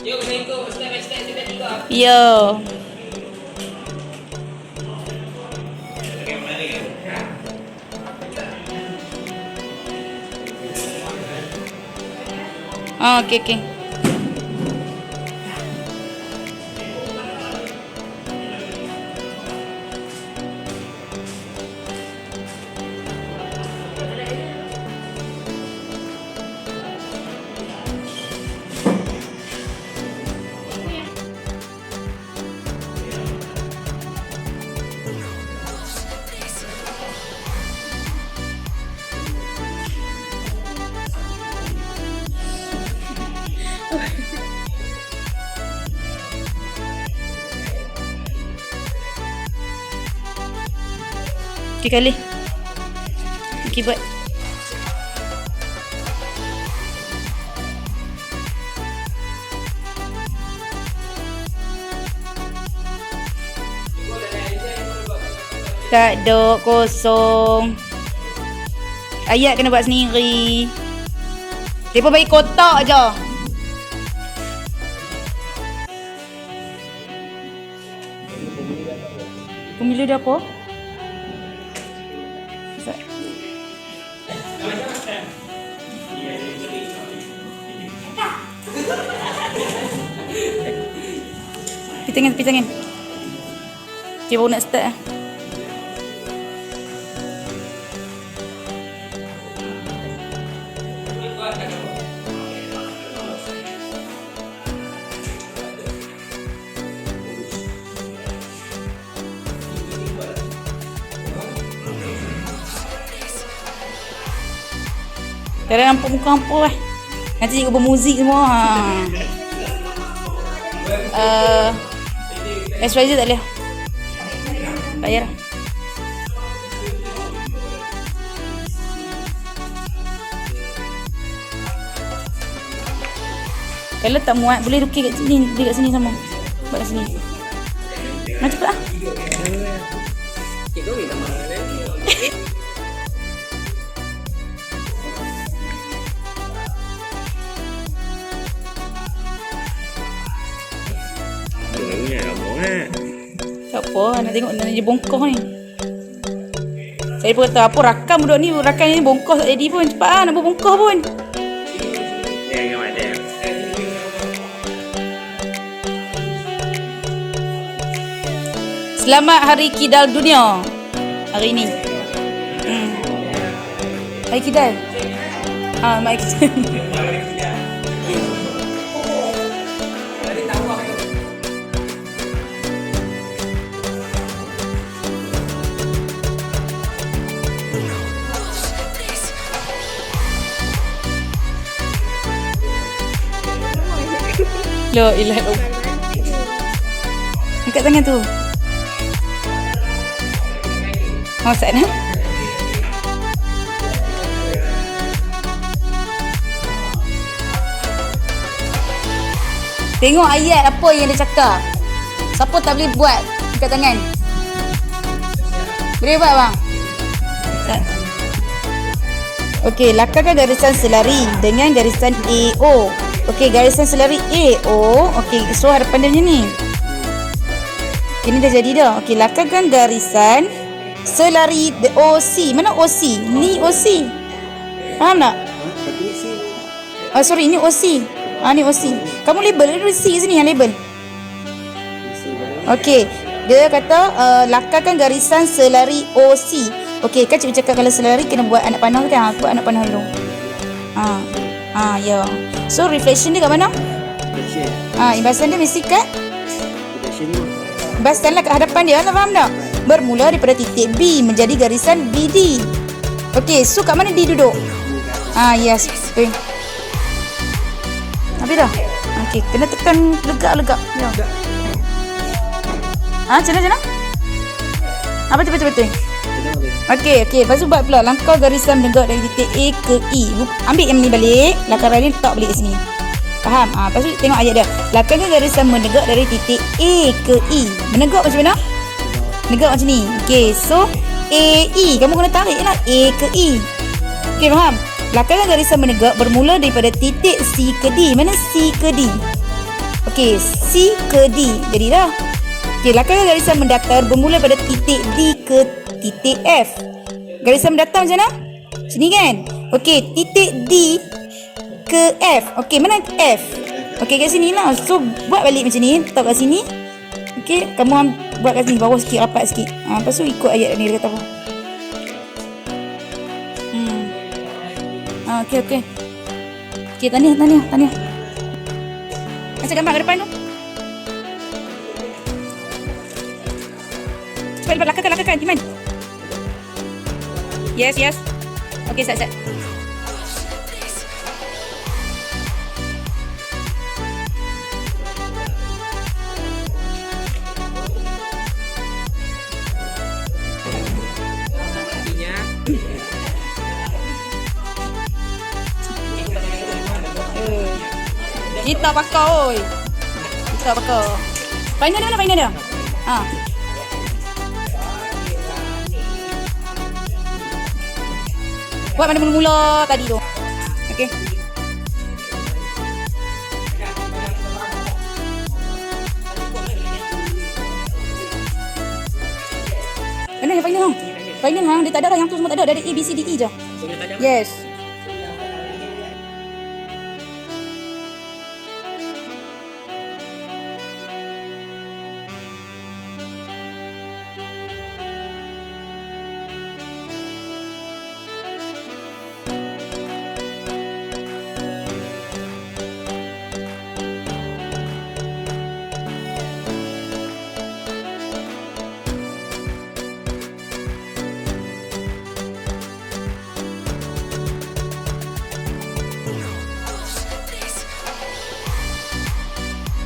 Jom kita ikut step by step kita juga. Yo. Oh, okey okey. Okey kali. Okey buat. Tak ada, kosong. Ayat kena buat sendiri. Mereka bagi kotak je. Pemilu dia apa? Tepi tangan. Okay, baru nak start lah. Tak ada nampak muka hampa lah. Nanti cikgu bermuzik semua. Exercise tak boleh. Tak payah lah. Kalau tak muat, boleh lukis kat sini. Lukis kat sini sama. Buat kat sini. Nak cepat lah. Cikgu minta maaf. Tak apa, nak tengok nak dia bongkok ni. Saya pun kata apa rakam budak ni, rakam ni bongkok tak jadi pun. Cepat lah nak buat bongkok pun. Selamat Hari Kidal Dunia hari ni. Hari Kidal. Hari Kidal. La ilaha illallah. Angkat tangan tu. Sana. Tengok ayat apa yang dia cakap. Siapa tak boleh buat? Angkat tangan. Boleh buat bang? Okey, lakarkan garisan selari dengan garisan AO. Okey, garisan selari AO. Okey, so hadapan dia macam ni. Ini dah jadi dah. Okey, lakarkan garisan selari OC. Mana OC? Ni OC. Faham tak? Oh, sorry, ni OC. Ni OC. Kamu label dulu C sini yang label. Okey, dia kata lakarkan garisan selari OC. Okey, kan cikgu cakap kalau selari kena buat anak panah kan? Aku buat anak panah dulu. Ya. So reflection dia kat mana? Imbasan dia mesti kat imbasanlah kat hadapan dia lah, faham tak? Bermula daripada titik B menjadi garisan BD. Okey, so kat mana D duduk? Yes. Okay. Habis dah? Okey, kena tekan legak-legak. Ya. Macam mana? Betul-betul. Okey. Lepas tu buat pula langkah garisan menegak dari titik A ke E. Ambil yang ni balik, lakaran ni letak balik kat sini. Faham? Lepas tu tengok ayat dia. Lakarkan garisan menegak dari titik A ke E. Menegak macam mana? Menegak macam ni. Okey, so AE. Kamu kena tarik lah A ke E. Okey, faham? Lakarkan garisan menegak bermula daripada titik C ke D. Mana C ke D? Okey, C ke D. Jadi dah. Okey, lakarkan garisan mendatar bermula pada titik D ke titik F. Garisan mendatar macam mana? Sini kan? Okey, titik D ke F. Okey, mana F? Okey, kat sini lah. So, buat balik macam ni. Letak kat sini. Okey, kamu buat kat sini. Bawah sikit, rapat sikit. Lepas tu ikut ayat ni dia kata apa. Okey, okey. Okey, tahniah. Macam gambar ke depan tu. Cepat, lakarkan. Iman. Yes. Okey, start. Kita pakai oi. Final dia. Buat mana mula-mula tadi tu. Okey. Mana yang final hang? Final hang dia tak ada dah, yang tu semua tak ada. Ada A B C D E je. Yes.